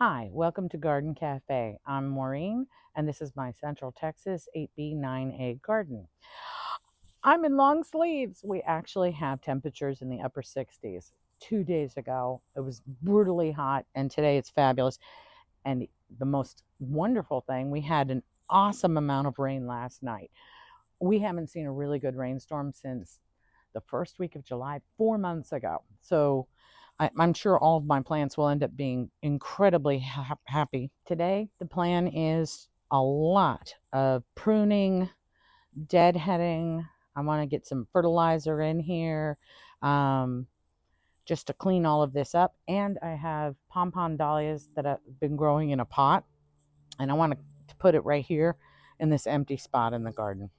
Hi, welcome to Garden Cafe. I'm Maureen, and this is my Central Texas 8B9A garden. I'm in long sleeves. We actually have temperatures in the upper 60s. 2 days ago, it was brutally hot, and today it's fabulous. And the most wonderful thing, we had an awesome amount of rain last night. We haven't seen a really good rainstorm since the first week of July, 4 months ago. So I'm sure all of my plants will end up being incredibly happy. Today, the plan is a lot of pruning, deadheading. I want to get some fertilizer in here um, just to clean all of this up. And I have pom-pom dahlias that have been growing in a pot, and I want to put it right here in this empty spot in the garden.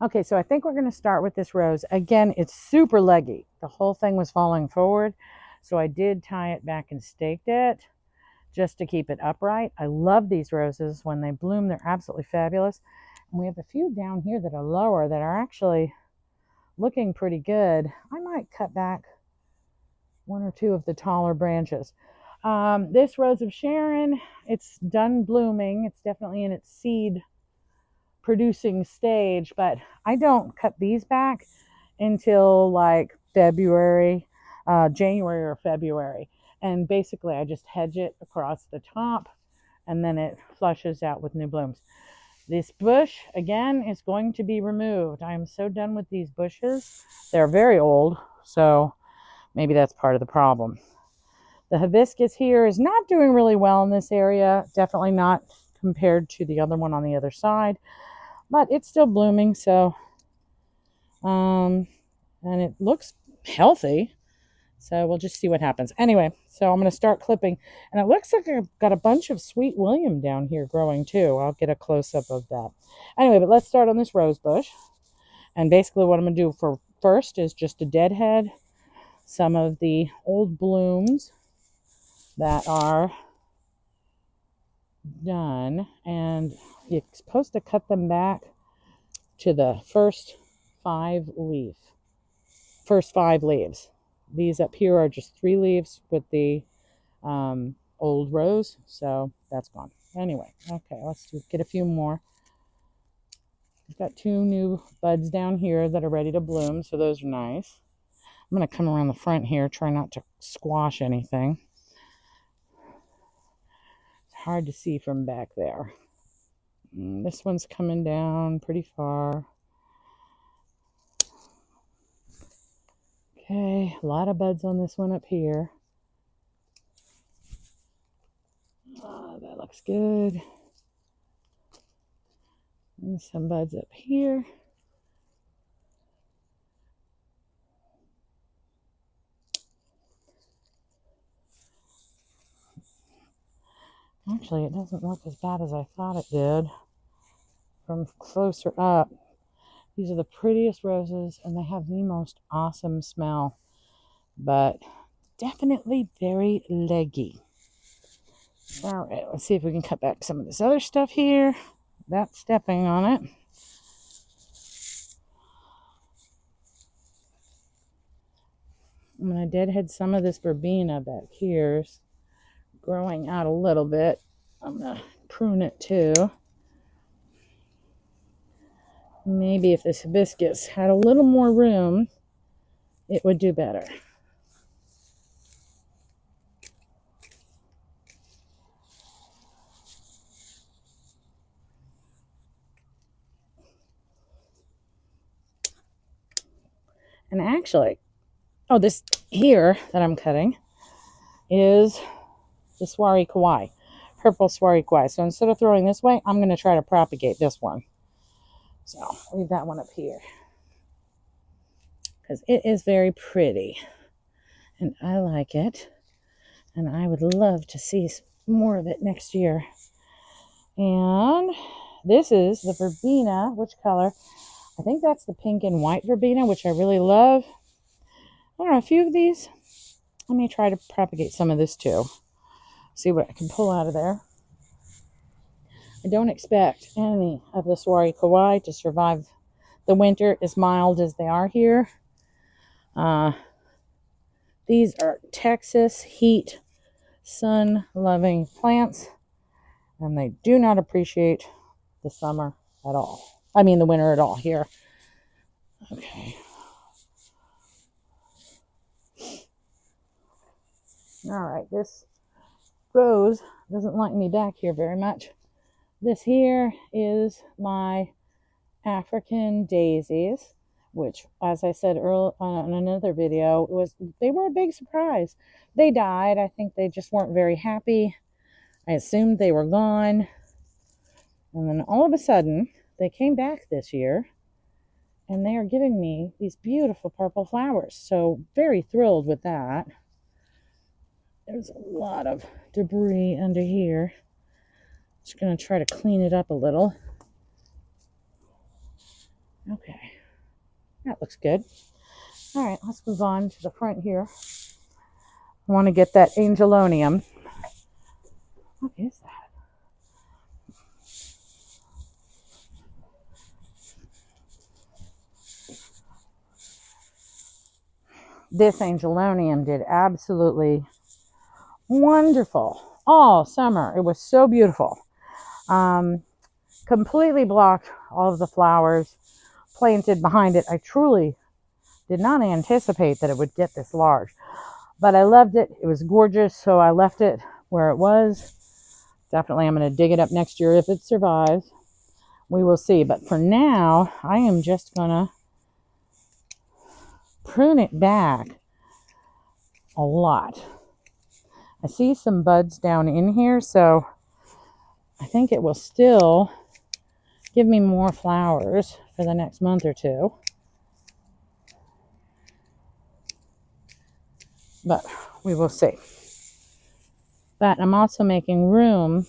Okay, so I think we're going to start with this rose. Again, it's super leggy. The whole thing was falling forward, so I did tie it back and staked it just to keep it upright. I love these roses. When they bloom, they're absolutely fabulous. And we have a few down here that are lower that are actually looking pretty good. I might cut back one or two of the taller branches. This Rose of Sharon, it's done blooming. It's definitely in its seed producing stage, but I don't cut these back until like February, January or February. And basically I just hedge it across the top and then it flushes out with new blooms. This bush again is going to be removed. I am so done with these bushes. They're very old, so maybe that's part of the problem. The hibiscus here is not doing really well in this area, definitely not compared to the other one on the other side, but it's still blooming. So and it looks healthy, so we'll just see what happens. Anyway, so I'm going to start clipping, and it looks like I've got a bunch of Sweet William down here growing too. I'll get a close-up of that. Anyway, but let's start on this rose bush. And basically what I'm going to do for first is just to deadhead some of the old blooms that are done, and you're supposed to cut them back to the first five leaves. These up here are just 3 leaves with the old rose, so that's gone. Anyway, okay, let's get a few more. I've got 2 new buds down here that are ready to bloom, so those are nice. I'm going to come around the front here, try not to squash anything. It's hard to see from back there. This one's coming down pretty far. Okay, a lot of buds on this one up here. Oh, that looks good. And some buds up here. Actually, it doesn't look as bad as I thought it did from closer up. These are the prettiest roses, and they have the most awesome smell, but definitely very leggy. All right, let's see if we can cut back some of this other stuff here without stepping on it. I'm going to deadhead some of this verbena back here. It's growing out a little bit. I'm going to prune it too. Maybe if this hibiscus had a little more room, it would do better. And actually, this here that I'm cutting is the Swari Kawai, purple Swari Kawai. So instead of throwing this way, I'm going to try to propagate this one. So leave that one up here because it is very pretty and I like it, and I would love to see more of it next year. And this is the verbena. Which color? I think that's the pink and white verbena, which I really love. I don't know, a few of these. Let me try to propagate some of this too. See what I can pull out of there. I don't expect any of the Swari Kawai to survive the winter as mild as they are here. These are Texas heat sun-loving plants, and they do not appreciate the summer at all. I mean the winter at all here. Okay. All right, this rose doesn't like me back here very much. This here is my African daisies, which, as I said earlier on another video, they were a big surprise. They died. I think they just weren't very happy. I assumed they were gone. And then all of a sudden, they came back this year, and they are giving me these beautiful purple flowers. So very thrilled with that. There's a lot of debris under here. Just going to try to clean it up a little. Okay, that looks good. All right, let's move on to the front here. I want to get that angelonium. What is that? This angelonium did absolutely wonderful all summer. It was so beautiful. Completely blocked all of the flowers planted behind it. I truly did not anticipate that it would get this large, but I loved it. It was gorgeous, so I left it where it was. Definitely I'm going to dig it up next year if it survives. We will see, but for now I am just going to prune it back a lot. I see some buds down in here, so I think it will still give me more flowers for the next month or two. But we will see. But I'm also making room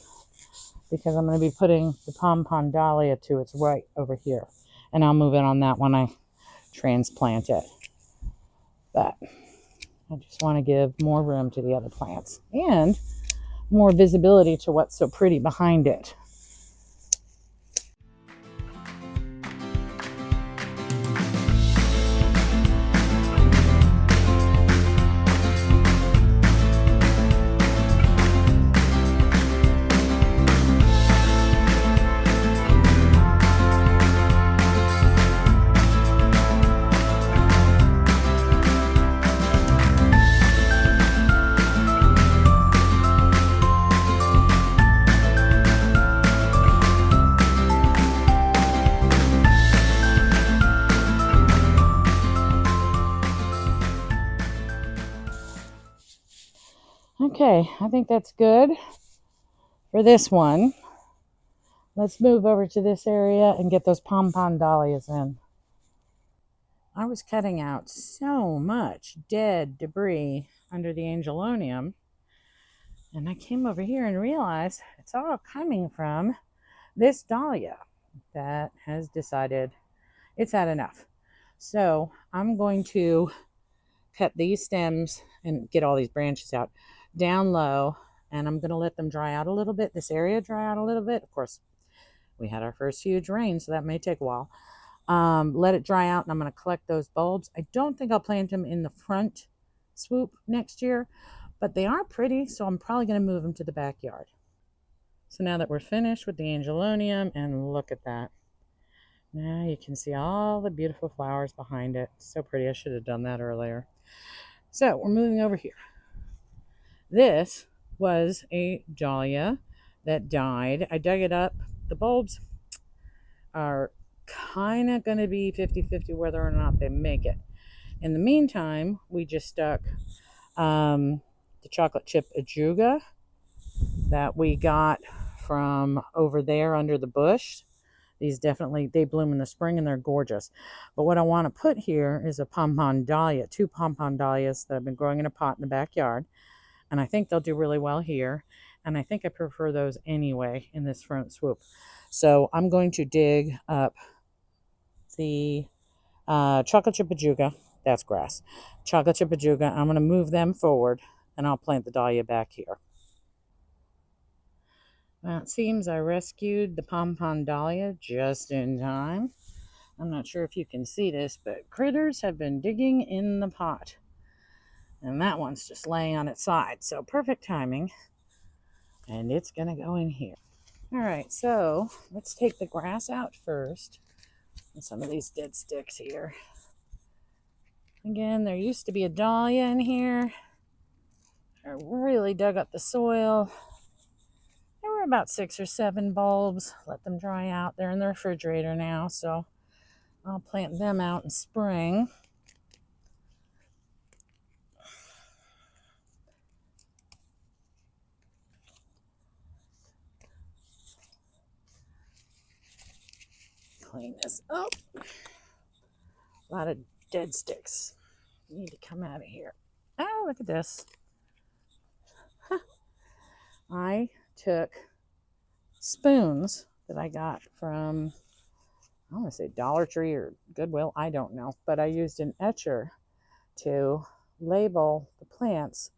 because I'm going to be putting the Pompon Dahlia to its right over here. And I'll move it on that when I transplant it. But I just want to give more room to the other plants and more visibility to what's so pretty behind it. Okay, I think that's good for this one. Let's move over to this area and get those Pompon Dahlias in. I was cutting out so much dead debris under the angelonium, and I came over here and realized it's all coming from this dahlia that has decided it's had enough. So I'm going to cut these stems and get all these branches out down low, and I'm going to let them dry out a little bit, this area dry out a little bit. Of course, we had our first huge rain, so that may take a while. Let it dry out, and I'm going to collect those bulbs. I don't think I'll plant them in the front swoop next year, but they are pretty, so I'm probably going to move them to the backyard. So now that we're finished with the angelonium, and look at that. Now you can see all the beautiful flowers behind it. So pretty. I should have done that earlier. So we're moving over here. This was a dahlia that died. I dug it up. The bulbs are kind of going to be 50-50 whether or not they make it. In the meantime, we just stuck the chocolate chip ajuga that we got from over there under the bush. These definitely, they bloom in the spring and they're gorgeous. But what I want to put here is a Pompon Dahlia, 2 Pompon Dahlias that I've been growing in a pot in the backyard. And I think they'll do really well here. And I think I prefer those anyway in this front swoop. So I'm going to dig up the chocolate chip ajuga. That's grass. Chocolate chip ajuga. I'm going to move them forward and I'll plant the dahlia back here. Well, it seems I rescued the Pompon Dahlia just in time. I'm not sure if you can see this, but critters have been digging in the pot. And that one's just laying on its side. So perfect timing. And it's going to go in here. All right, so let's take the grass out first. And some of these dead sticks here. Again, there used to be a dahlia in here. I really dug up the soil. There were about 6 or 7 bulbs. Let them dry out. They're in the refrigerator now, so I'll plant them out in spring. Clean this up. A lot of dead sticks need to come out of here. Oh, look at this. I took spoons that I got from, I want to say Dollar Tree or Goodwill, I don't know, but I used an etcher to label the plants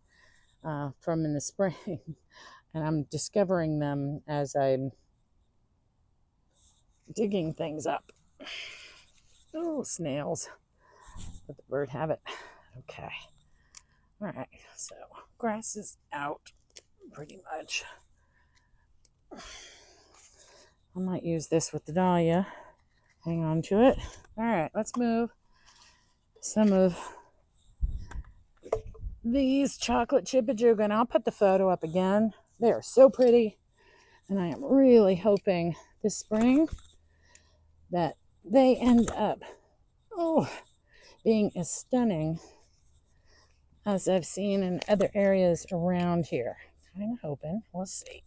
from in the spring, and I'm discovering them as I'm digging things up. Oh, snails. Let the bird have it. Okay. All right, so grass is out pretty much. I might use this with the dahlia. Hang on to it. All right, let's move some of these chocolate Chipajuga, and I'll put the photo up again. They are so pretty, and I am really hoping this spring that they end up being as stunning as I've seen in other areas around here. Kind of hoping. We'll see.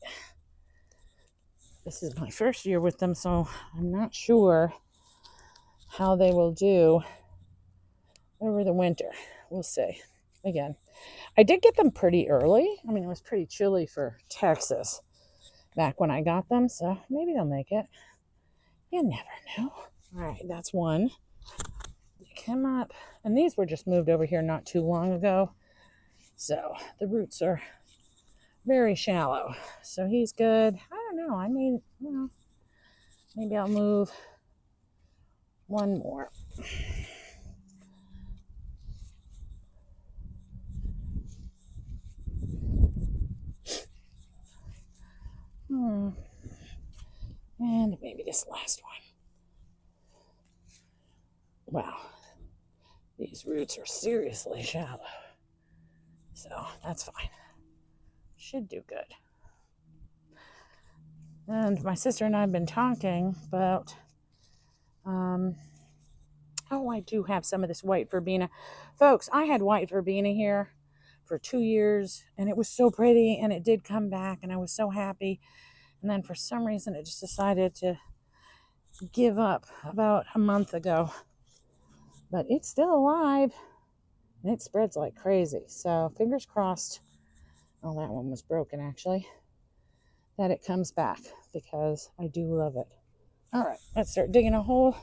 This is my first year with them, so I'm not sure how they will do over the winter. We'll see. Again, I did get them pretty early. I mean, it was pretty chilly for Texas back when I got them, so maybe they'll make it. You never know. All right, that's one. They come up, and these were just moved over here not too long ago, so the roots are very shallow. So he's good. I don't know. I mean, maybe I'll move one more. And maybe this last one. Wow. These roots are seriously shallow. So that's fine. Should do good. And my sister and I have been talking about, I do have some of this white verbena. Folks, I had white verbena here for 2 years, and it was so pretty, and it did come back, and I was so happy. And then for some reason, it just decided to give up about a month ago. But it's still alive, and it spreads like crazy. So fingers crossed. Oh, that one was broken, actually. That it comes back, because I do love it. All right, let's start digging a hole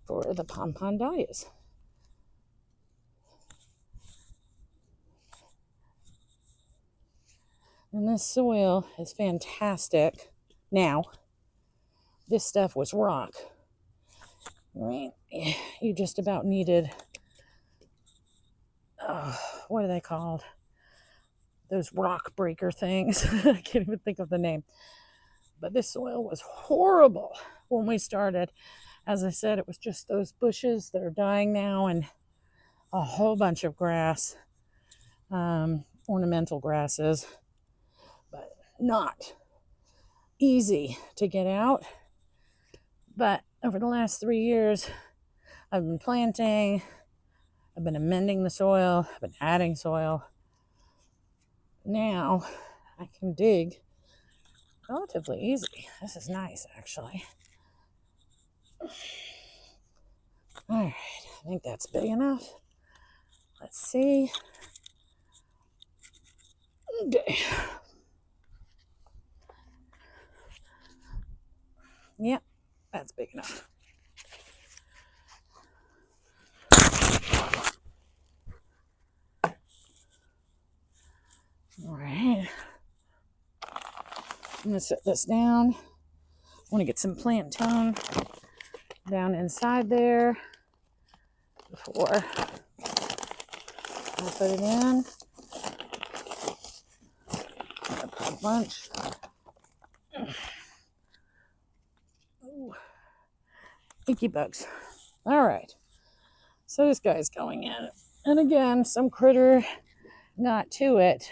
for the pompon dahlias. And this soil is fantastic. Now, this stuff was rock. I mean, you just about needed, what are they called? Those rock breaker things. I can't even think of the name. But this soil was horrible when we started. As I said, it was just those bushes that are dying now and a whole bunch of grass, ornamental grasses, but not easy to get out. But over the last 3 years, I've been planting, I've been amending the soil, I've been adding soil. Now I can dig relatively easy. This is nice, actually. All right, I think that's big enough. Let's see. Okay. Yep, that's big enough. All right. I'm going to set this down. I want to get some plant tone down inside there before I'll put it in. I'll put a bunch. Ooh, icky bugs. All right. So this guy's going in. And again, some critter got to it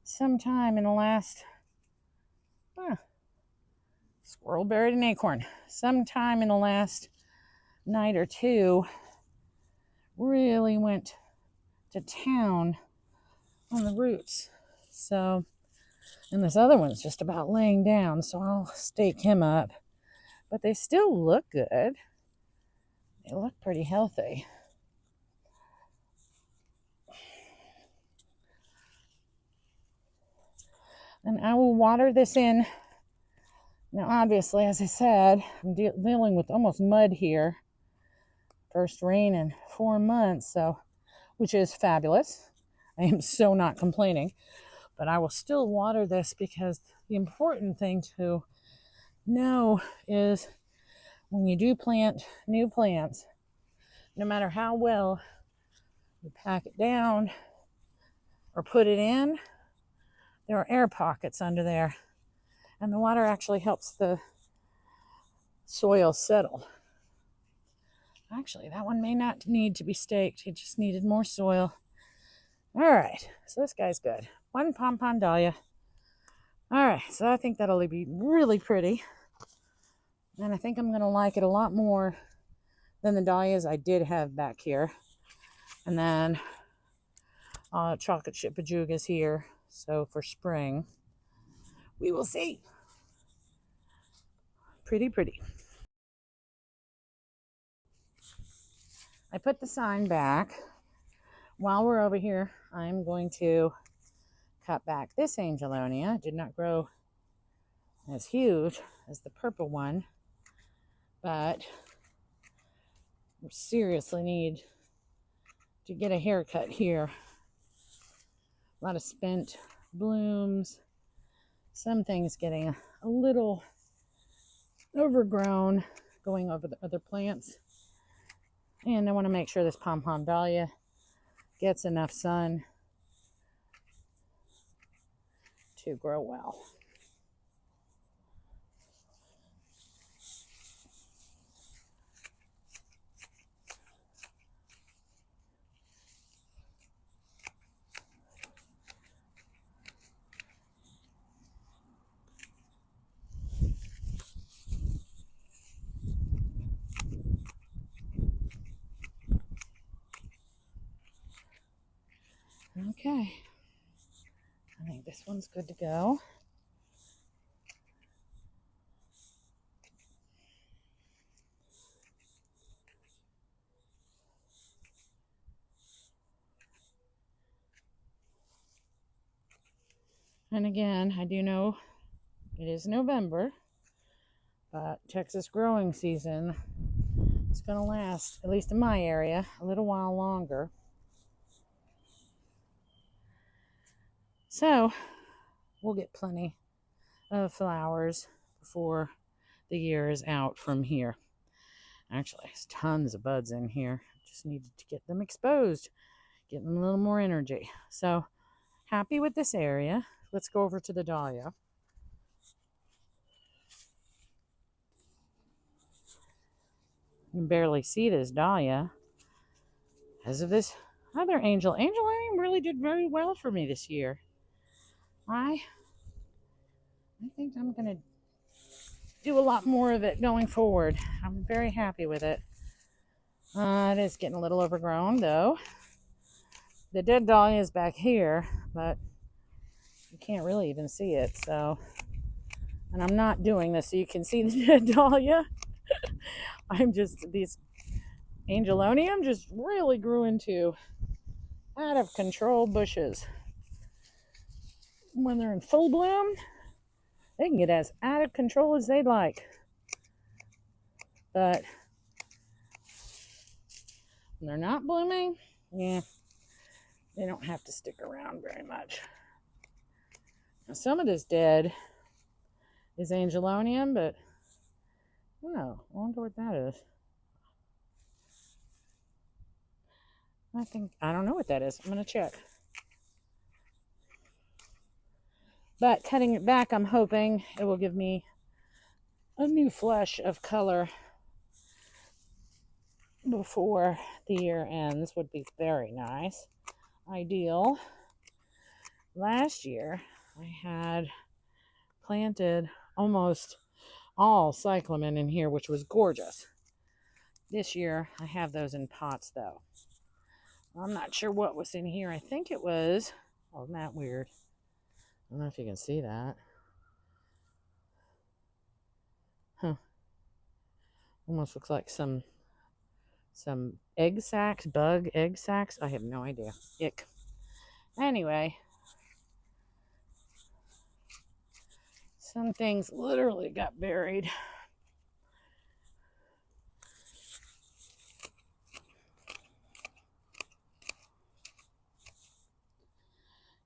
sometime in the last, squirrel buried an acorn. Sometime in the last night or two, really went to town on the roots. So, and this other one's just about laying down, so I'll stake him up. But they still look good. They look pretty healthy. And I will water this in. Now, obviously, as I said, I'm dealing with almost mud here. First rain in 4 months, so which is fabulous. I am so not complaining. But I will still water this because the important thing to know is when you do plant new plants, no matter how well you pack it down or put it in, there are air pockets under there. And the water actually helps the soil settle. Actually, that one may not need to be staked. It just needed more soil. All right, so this guy's good. One pom-pom dahlia. All right, so I think that'll be really pretty. And I think I'm going to like it a lot more than the dahlias I did have back here. And then chocolate chip bejugas here. So for spring, we will see. Pretty, pretty. I put the sign back. While we're over here, I'm going to cut back this Angelonia. It did not grow as huge as the purple one, but we seriously need to get a haircut here. A lot of spent blooms. Some things getting a little overgrown going over the other plants. And I want to make sure this pom-pom dahlia gets enough sun to grow well. Okay, I think this one's good to go. And again, I do know it is November, but Texas growing season is going to last, at least in my area, a little while longer. So we'll get plenty of flowers before the year is out from here. Actually, there's tons of buds in here. Just needed to get them exposed, get them a little more energy. So happy with this area. Let's go over to the dahlia. You can barely see this dahlia because of this other Angelonia really did very well for me this year. I think I'm going to do a lot more of it going forward. I'm very happy with it. It is getting a little overgrown though. The dead dahlia is back here, but you can't really even see it. So, and I'm not doing this so you can see the dead dahlia. These Angelonium just really grew into out of control bushes. When they're in full bloom, they can get as out of control as they'd like. But when they're not blooming, yeah, they don't have to stick around very much. Now, some of this dead is Angelonium, but I wonder what that is. I don't know what that is. I'm going to check. But cutting it back, I'm hoping it will give me a new flush of color before the year ends. Would be very nice. Ideal. Last year, I had planted almost all cyclamen in here, which was gorgeous. This year, I have those in pots, though. I'm not sure what was in here. I think it was... Oh, isn't that weird? I don't know if you can see that. Huh. Almost looks like some egg sacs, bug egg sacs. I have no idea. Ick. Anyway, some things literally got buried.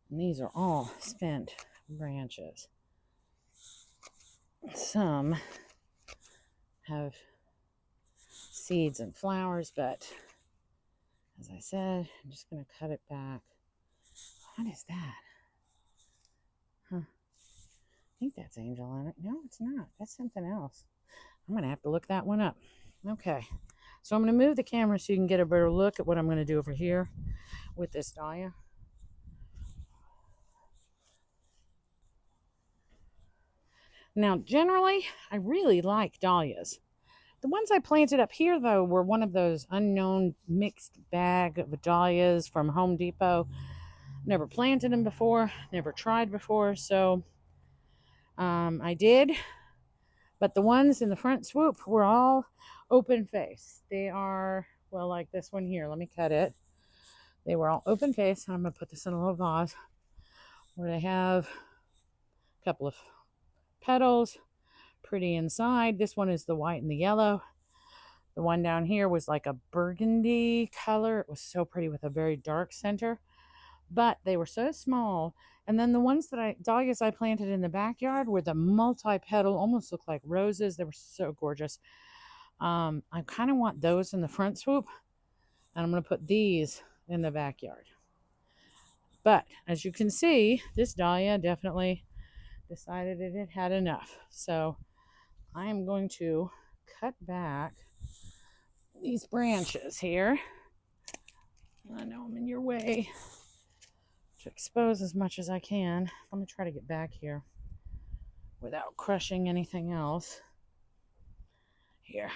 And these are all spent branches. Some have seeds and flowers, but as I said, I'm just going to cut it back. What is that? Huh. I think that's angel on it. No, it's not. That's something else. I'm going to have to look that one up. Okay. So I'm going to move the camera so you can get a better look at what I'm going to do over here with this dahlia. Now, generally, I really like dahlias. The ones I planted up here, though, were one of those unknown mixed bag of dahlias from Home Depot. Never planted them before, never tried before, so I did. But the ones in the front swoop were all open face. They are, well, like this one here. Let me cut it. They were all open face. I'm going to put this in a little vase where they have a couple of petals, pretty inside. This one is the white and the yellow. The one down here was like a burgundy color. It was so pretty with a very dark center, but they were so small. And then the ones that dahlias I planted in the backyard were the multi-petal, almost looked like roses. They were so gorgeous. I kind of want those in the front swoop, and I'm going to put these in the backyard. But as you can see, this dahlia definitely decided it had enough. So I am going to cut back these branches here. I know I'm in your way, to expose as much as I can. Let me try to get back here without crushing anything else. Here.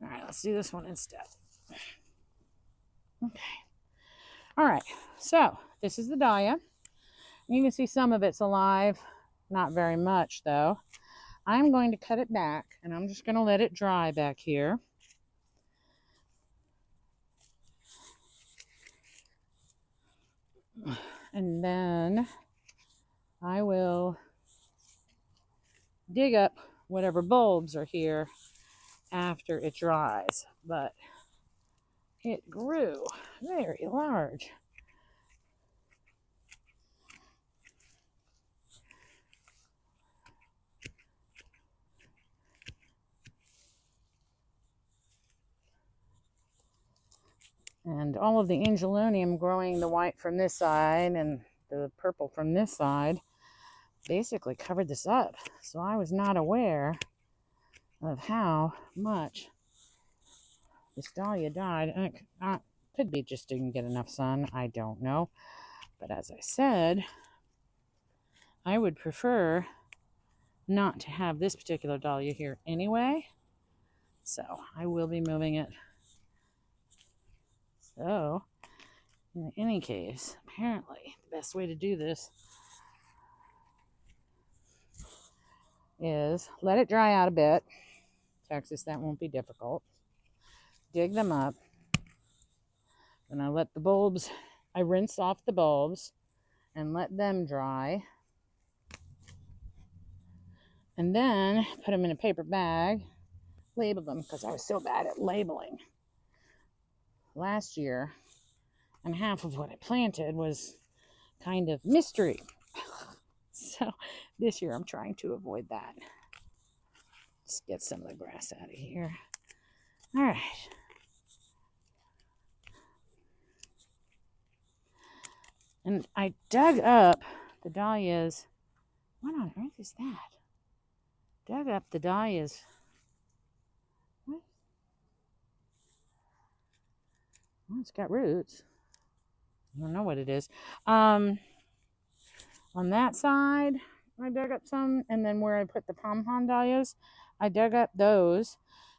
All right, let's do this one instead. Okay. All right, so this is the dahlia. You can see some of it's alive, not very much though. I'm going to cut it back, and I'm just going to let it dry back here. And then I will dig up whatever bulbs are here after it dries. But it grew very large. And all of the angelonium growing, the white from this side and the purple from this side, basically covered this up. So I was not aware of how much this dahlia died. And it could be just didn't get enough sun. I don't know. But as I said, I would prefer not to have this particular dahlia here anyway. So I will be moving it. So in any case, apparently the best way to do this is let it dry out a bit. Texas, that won't be difficult. Dig them up. And I let the bulbs, I rinse off the bulbs and let them dry. And then put them in a paper bag, label them, because I was so bad at labeling last year, and half of what I planted was kind of mystery. So this year I'm trying to avoid that. Let's get some of the grass out of here. All right. And I dug up the dahlias. What on earth is that? Dug up the dahlias. What? Well, it's got roots. I don't know what it is. On that side, I dug up some, and then where I put the pom-pom dahlias, I dug up those,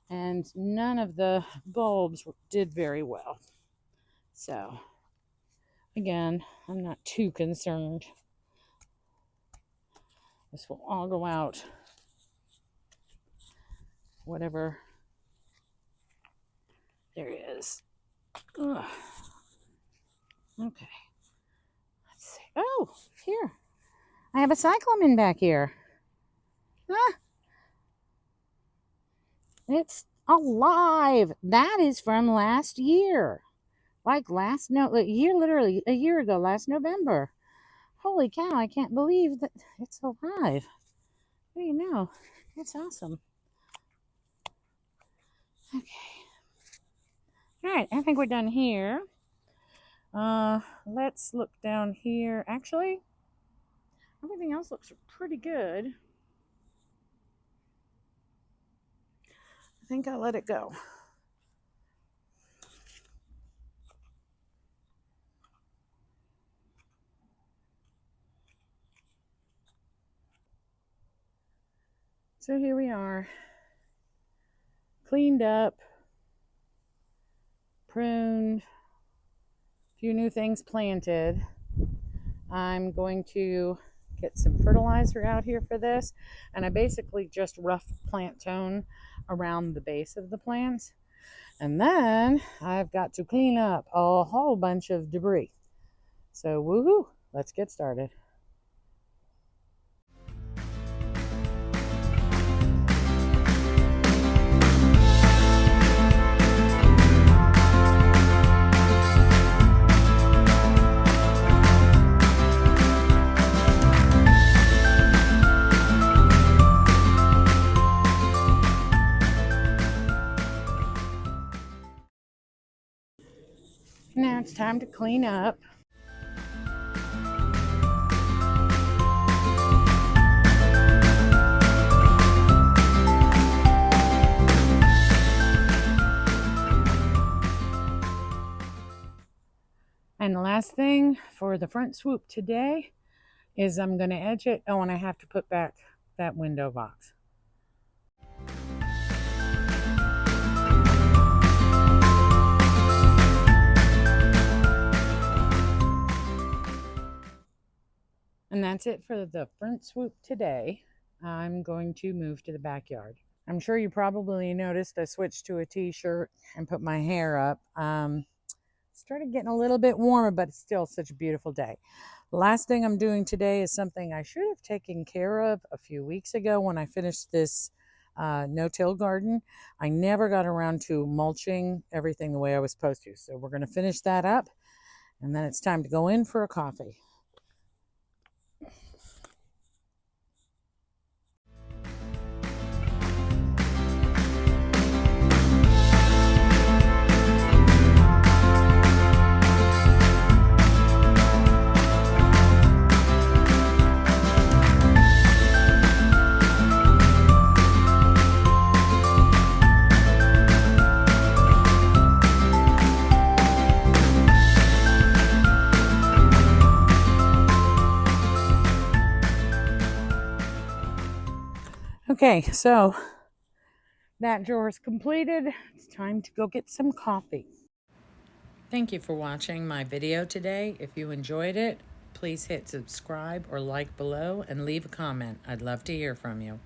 and none of the bulbs did very well. So, again, I'm not too concerned. This will all go out. Whatever. There it is. Ugh. Okay. Let's see. Oh, here. I have a cyclamen back here. Ah. It's alive. That is from last year. Like literally a year ago, last November. Holy cow, I can't believe that it's alive. What do you know? It's awesome. Okay. All right, I think we're done here. Let's look down here. Actually, everything else looks pretty good. I think I'll let it go. So here we are, cleaned up, pruned, a few new things planted. I'm going to get some fertilizer out here for this, and I basically just rough plant tone around the base of the plants. And then I've got to clean up a whole bunch of debris. So woohoo, let's get started. Now it's time to clean up. And the last thing for the front swoop today is I'm going to edge it. Oh, and I have to put back that window box. And that's it for the front swoop today. I'm going to move to the backyard. I'm sure you probably noticed I switched to a t-shirt and put my hair up. Started getting a little bit warmer, but it's still such a beautiful day. The last thing I'm doing today is something I should have taken care of a few weeks ago when I finished this no-till garden. I never got around to mulching everything the way I was supposed to. So we're going to finish that up, and then it's time to go in for a coffee. Okay, so that drawer is completed. It's time to go get some coffee. Thank you for watching my video today. If you enjoyed it, please hit subscribe or like below and leave a comment. I'd love to hear from you.